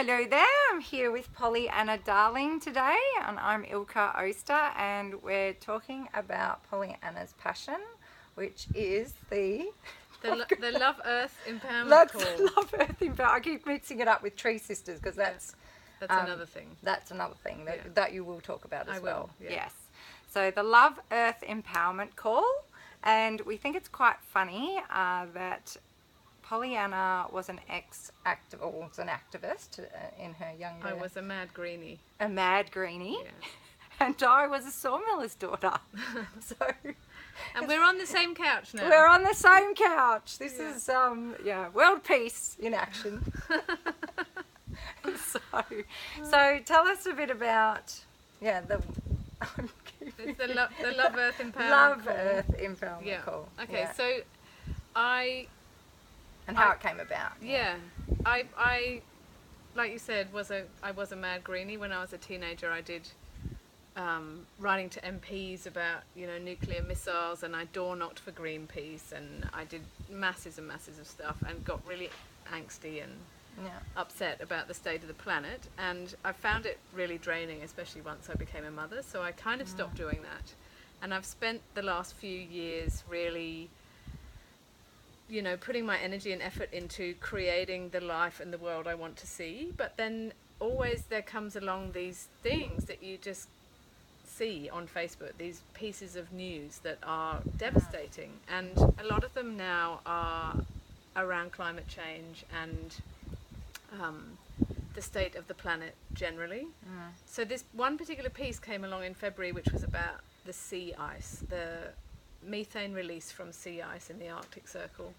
Hello there, I'm here with Pollyanna Darling today, and I'm Ilka Oster, and we're talking about Pollyanna's passion, which is the Love Earth Empowerment Call. Love Earth Empowerment. I keep mixing it up with Tree Sisters because that's another thing. That's another thing that you will talk about as well. Yeah. Yes. So the Love Earth Empowerment Call, and we think it's quite funny that Pollyanna was an activist in her younger. I was a mad greenie. A mad greenie. Yeah. And I was a sawmiller's daughter. So. And we're on the same couch now. We're on the same couch. This is world peace in action. So tell us a bit about it's the Love Earth Empowerment Love Call. Earth Empowerment Call. Okay, yeah. so and how it came about. Yeah. I like you said, I was a mad greenie. When I was a teenager, I did writing to MPs about, nuclear missiles, and I door knocked for Greenpeace, and I did masses and masses of stuff and got really angsty and upset about the state of the planet, and I found it really draining, especially once I became a mother, so I kind of stopped doing that. And I've spent the last few years really putting my energy and effort into creating the life and the world I want to see, but then always there comes along these things that you just see on Facebook, these pieces of news that are devastating, and a lot of them now are around climate change and the state of the planet generally. So this one particular piece came along in February, which was about the sea ice, the methane release from sea ice in the Arctic Circle.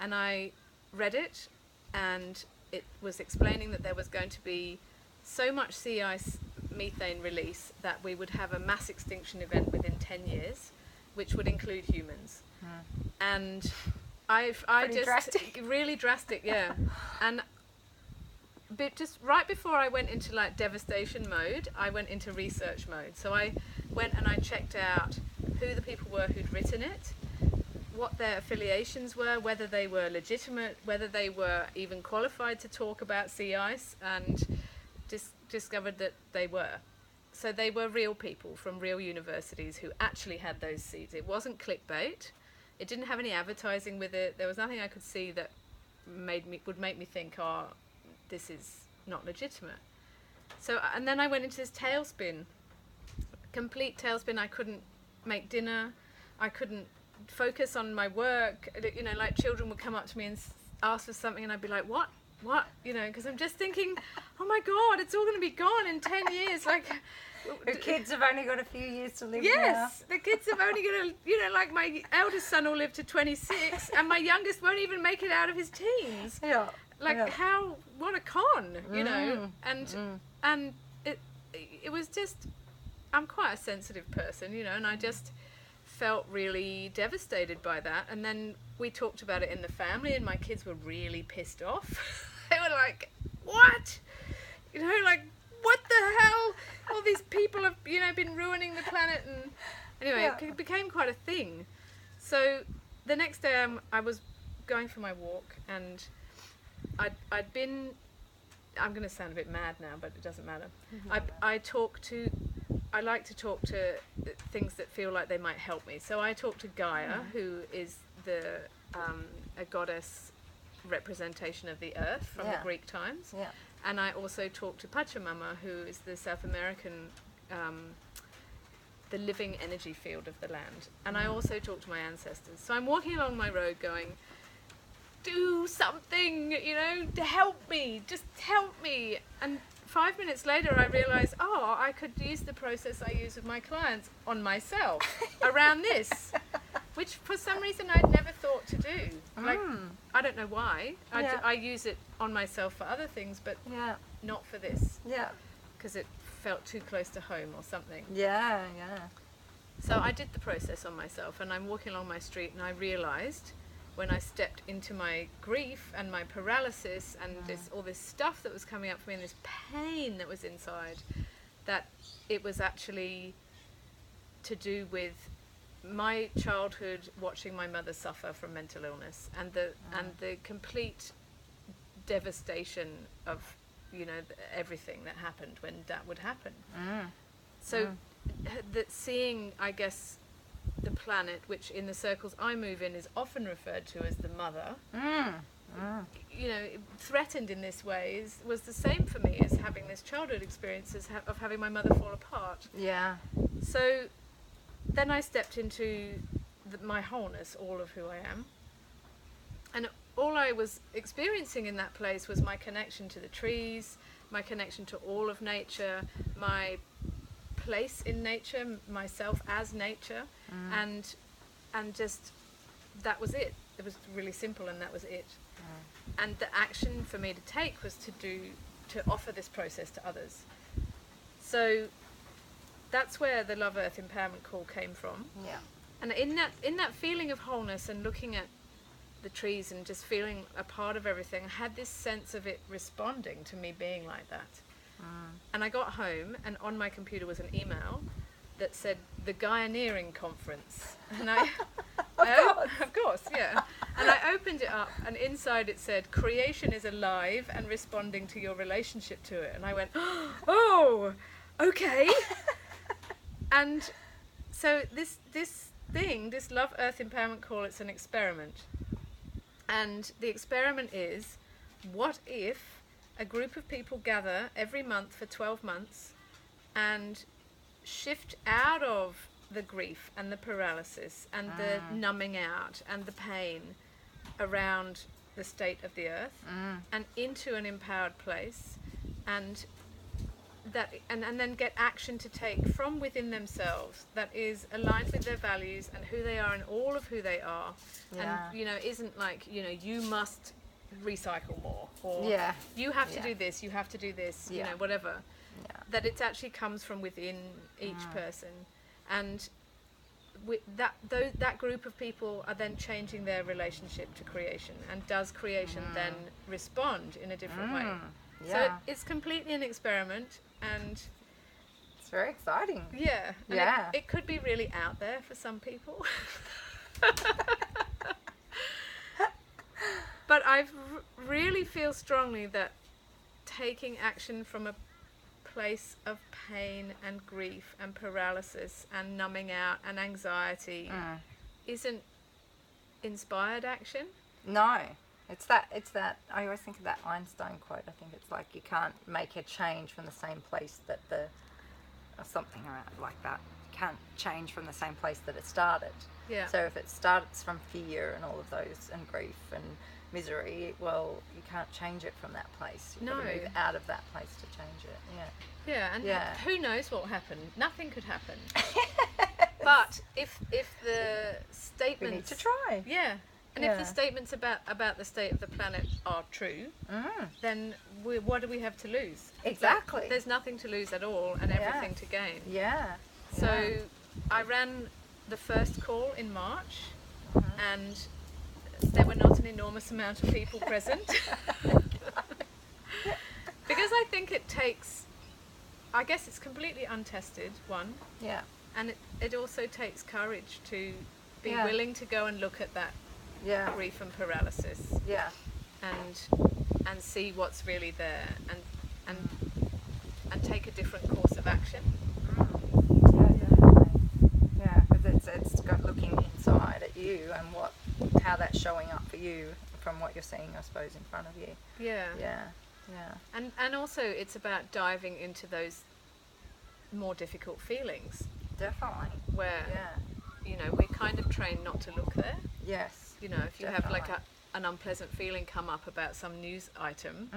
And I read it, and it was explaining that there was going to be so much sea ice methane release that we would have a mass extinction event within 10 years, which would include humans. And drastic. Really drastic, yeah. And just right before I went into devastation mode, I went into research mode. So I went and I checked out who the people were who'd written it, what their affiliations were, whether they were legitimate, whether they were even qualified to talk about sea ice, and discovered that they were. So they were real people from real universities who actually had those seeds. It wasn't clickbait. It didn't have any advertising with it. There was nothing I could see that would make me think, this is not legitimate. So, and then I went into this tailspin, complete tailspin. I couldn't make dinner. I couldn't focus on my work. Children would come up to me and ask for something, and I'd be like, what, because I'm just thinking, oh my God, it's all going to be gone in 10 years. The kids have only got a few years to live now. Yes, the kids have only got my eldest son will live to 26, and my youngest won't even make it out of his teens. Yeah. What a con, and it was just, I'm quite a sensitive person, and I just felt really devastated by that. And then we talked about it in the family, and my kids were really pissed off. They were like, what? What the hell? All these people have, been ruining the planet. And anyway, it became quite a thing. So the next day I was going for my walk, and I'd been, I'm going to sound a bit mad now, but it doesn't matter. I like to talk to things that feel like they might help me. So I talked to Gaia, who is a goddess representation of the earth from the Greek times. Yeah. And I also talked to Pachamama, who is the South American, the living energy field of the land. And I also talked to my ancestors. So I'm walking along my road going, do something, to help me, just help me. And 5 minutes later, I realised, I could use the process I use with my clients on myself around this, which for some reason I'd never thought to do. I don't know why. I use it on myself for other things, but not for this. Yeah. Because it felt too close to home or something. Yeah. So I did the process on myself, and I'm walking along my street, and I realised when I stepped into my grief and my paralysis and all this stuff that was coming up for me, and this pain that was inside, that it was actually to do with my childhood watching my mother suffer from mental illness, and the complete devastation of everything that happened when that would happen. So that seeing, I guess, the planet, which in the circles I move in is often referred to as the mother, threatened in this way, was the same for me as having this childhood experience of having my mother fall apart. Yeah. So then I stepped into my wholeness, all of who I am. And all I was experiencing in that place was my connection to the trees, my connection to all of nature, my place in nature, myself as nature, and just that was it. It was really simple, and that was it. And the action for me to take was to offer this process to others. So that's where the Love Earth Empowerment Call came from. Yeah. And in that feeling of wholeness and looking at the trees and just feeling a part of everything, I had this sense of it responding to me being like that. And I got home, and on my computer was an email that said the Gaianeering Conference. And of course, yeah. And I opened it up, and inside it said, creation is alive and responding to your relationship to it. And I went, oh, okay. And so this Love Earth Empowerment Call, it's an experiment. And the experiment is, what if a group of people gather every month for 12 months and shift out of the grief and the paralysis and the numbing out and the pain around the state of the earth and into an empowered place, and then get action to take from within themselves that is aligned with their values and who they are and all of who they are. Yeah. And isn't like, you must recycle more, or you have to do this, you have to do this, whatever. That it actually comes from within each person, and that group of people are then changing their relationship to creation, and does creation then respond in a different way. So it's completely an experiment, and it's very exciting. And it could be really out there for some people. But I really feel strongly that taking action from a place of pain and grief and paralysis and numbing out and anxiety isn't inspired action. No. It's that I always think of that Einstein quote. I think it's like, you can't make a change from the same place that or something around like that. You can't change from the same place that it started. Yeah. So if it starts from fear and all of those, and grief and misery, well, you can't change it from that place. You've got to move out of that place to change it. And who knows what will happen? Nothing could happen. But if the statements, we need to try. And if the statements about the state of the planet are true, then what do we have to lose? Exactly. Like, there's nothing to lose at all, and everything to gain. So I ran the first call in March, and there were not an enormous amount of people present. Because I think it takes, I guess it's completely untested, one. And it also takes courage to be willing to go and look at that grief and paralysis. And see what's really there, and take a different course of action. Because it's got looking inside at you and how that's showing up for you from what you're seeing, I suppose, in front of you. And also it's about diving into those more difficult feelings. Definitely. Where we're kind of trained not to look there. Yes. If you have like an unpleasant feeling come up about some news item,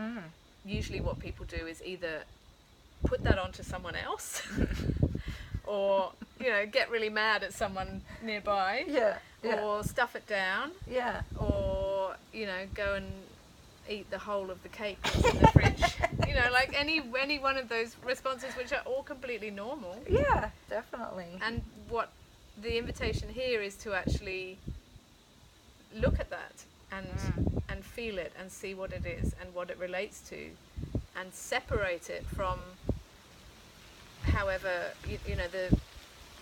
usually what people do is either put that onto someone else or get really mad at someone nearby, or stuff it down, or go and eat the whole of the cake that's in the fridge. Like any one of those responses, which are all completely normal. Definitely. And what the invitation here is to actually look at that and feel it and see what it is and what it relates to, and separate it from however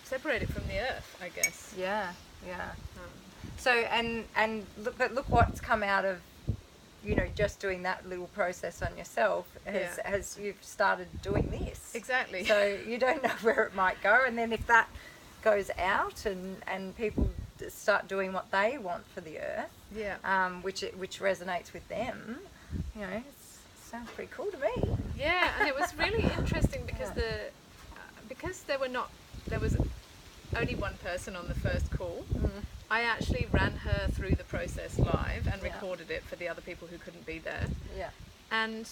separate it from the earth, I guess. So and look what's come out of just doing that little process on yourself has you've started doing this. Exactly. So you don't know where it might go, and then if that goes out and people start doing what they want for the earth, which resonates with them, it sounds pretty cool to me. Yeah, and it was really interesting because there was only one person on the first call. I actually ran her through the process live and recorded it for the other people who couldn't be there. Yeah. And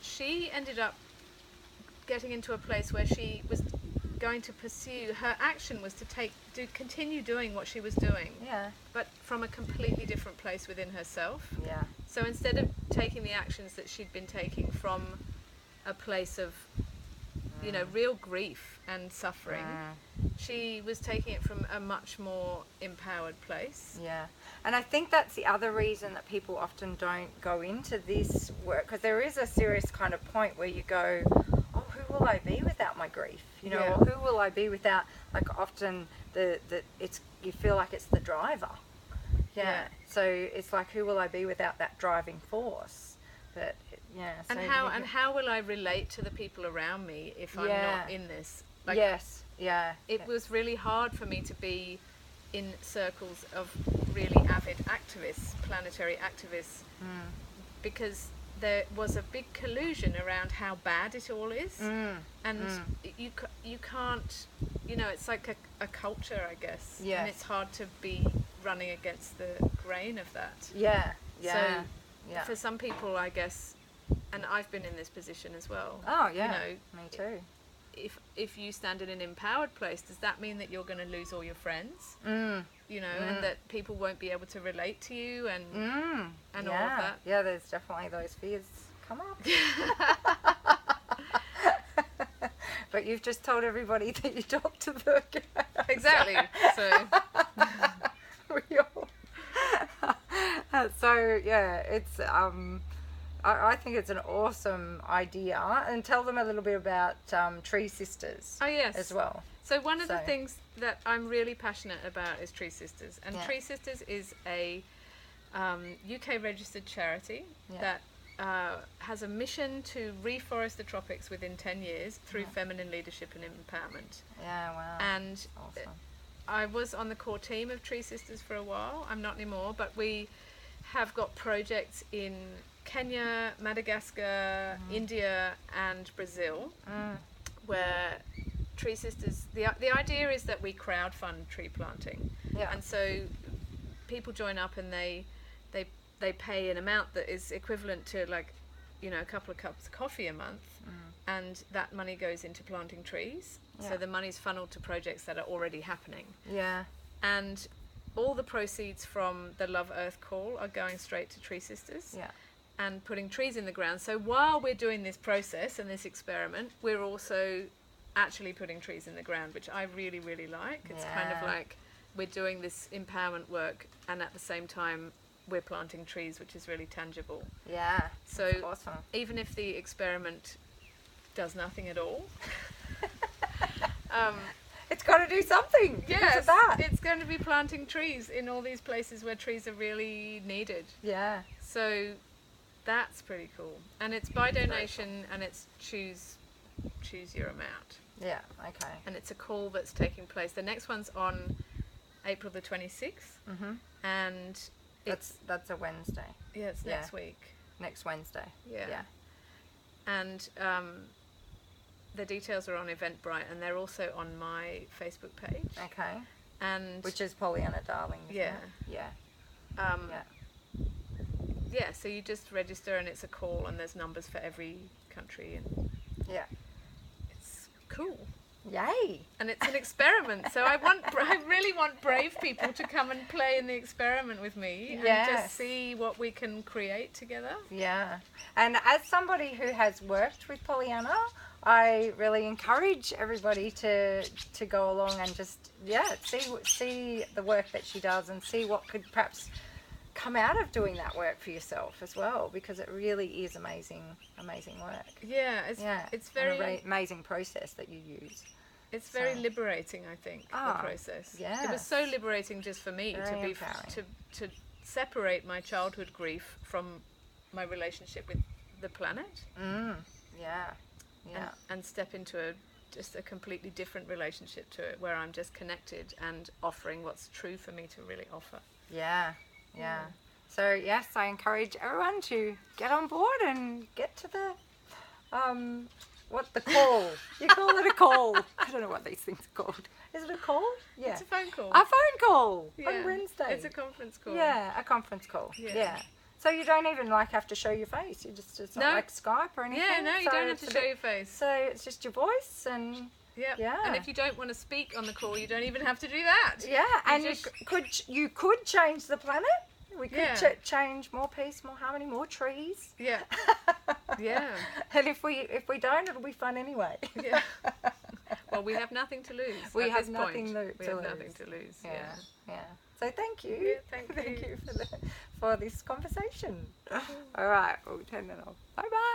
she ended up getting into a place where she was going to pursue, her action was to continue doing what she was doing, but from a completely different place within herself. Yeah. So instead of taking the actions that she'd been taking from a place of real grief and suffering, she was taking it from a much more empowered place. Yeah. And I think that's the other reason that people often don't go into this work, because there is a serious kind of point where you go, oh, who will I be without my grief? Or who will I be without, like, often you feel like it's the driver. Yeah. So it's like, who will I be without that driving force? But so how will I relate to the people around me if I'm not in this? Like, yes. Yeah. It was really hard for me to be in circles of really avid activists, planetary activists, because there was a big collusion around how bad it all is, and you can't, it's like a culture, I guess, and it's hard to be running against the grain of that. Yeah. So for some people, I guess, and I've been in this position as well. Oh yeah, me too. If you stand in an empowered place, does that mean that you're going to lose all your friends? And that people won't be able to relate to you and all of that? Yeah, there's definitely those fears come up. But you've just told everybody that you talk to the guy. Exactly. So it's I think it's an awesome idea. And tell them a little bit about Tree Sisters. Oh, yes. As well. So one of the things that I'm really passionate about is Tree Sisters. And Tree Sisters is a UK registered charity that has a mission to reforest the tropics within 10 years through feminine leadership and empowerment. Yeah, wow. And awesome. I was on the core team of Tree Sisters for a while. I'm not anymore, but we have got projects in Kenya, Madagascar, India and Brazil, where Tree Sisters, the idea is that we crowdfund tree planting. Yeah. And so people join up and they pay an amount that is equivalent to, like, a couple of cups of coffee a month, and that money goes into planting trees. Yeah. So the money's funneled to projects that are already happening. Yeah. And all the proceeds from the Love Earth call are going straight to Tree Sisters. Yeah. And putting trees in the ground. So while we're doing this process and this experiment, we're also actually putting trees in the ground, which I really, really like. It's kind of like we're doing this empowerment work and at the same time we're planting trees, which is really tangible. Yeah. So awesome. Even if the experiment does nothing at all, it's got to do something. Yes, it's going to be planting trees in all these places where trees are really needed. Yeah. So that's pretty cool. And it's by donation and it's choose your amount. Yeah, okay. And it's a call that's taking place. The next one's on April the 26th. And that's a Wednesday. Yeah, it's next week. Next Wednesday. Yeah. And the details are on Eventbrite and they're also on my Facebook page. Okay. And which is Pollyanna Darling. Yeah. Yeah. Yeah, so you just register and it's a call and there's numbers for every country and it's cool. Yay! And it's an experiment, so I really want brave people to come and play in the experiment with me and just see what we can create together. Yeah. And as somebody who has worked with Pollyanna, I really encourage everybody to go along and just see the work that she does and see what could perhaps come out of doing that work for yourself as well, because it really is amazing work. Yeah, it's very amazing process that you use. It's very liberating, I think, the process. Yeah. It was so liberating just for me to separate my childhood grief from my relationship with the planet. Yeah. And step into just a completely different relationship to it, where I'm just connected and offering what's true for me to really offer. Yeah. So yes, I encourage everyone to get on board and get to the the call. You call it a call. I don't know what these things are called. Is it a call? Yeah. It's a phone call. A phone call Yeah. on Wednesday. It's a conference call. Yeah, a conference call. Yeah. So you don't even have to show your face. You just it's not like Skype or anything. Yeah, no, you don't have to show your face. So it's just your voice and yeah. And if you don't want to speak on the call, you don't even have to do that. Yeah, and you could change the planet. We could change more peace, more harmony, more trees. Yeah. Yeah. And if we don't, it'll be fun anyway. Yeah. Well, we have nothing to lose. We have nothing to lose. Nothing to lose. Yeah. So thank you. Yeah, thank you for this conversation. All right, we'll turn it off. Bye bye.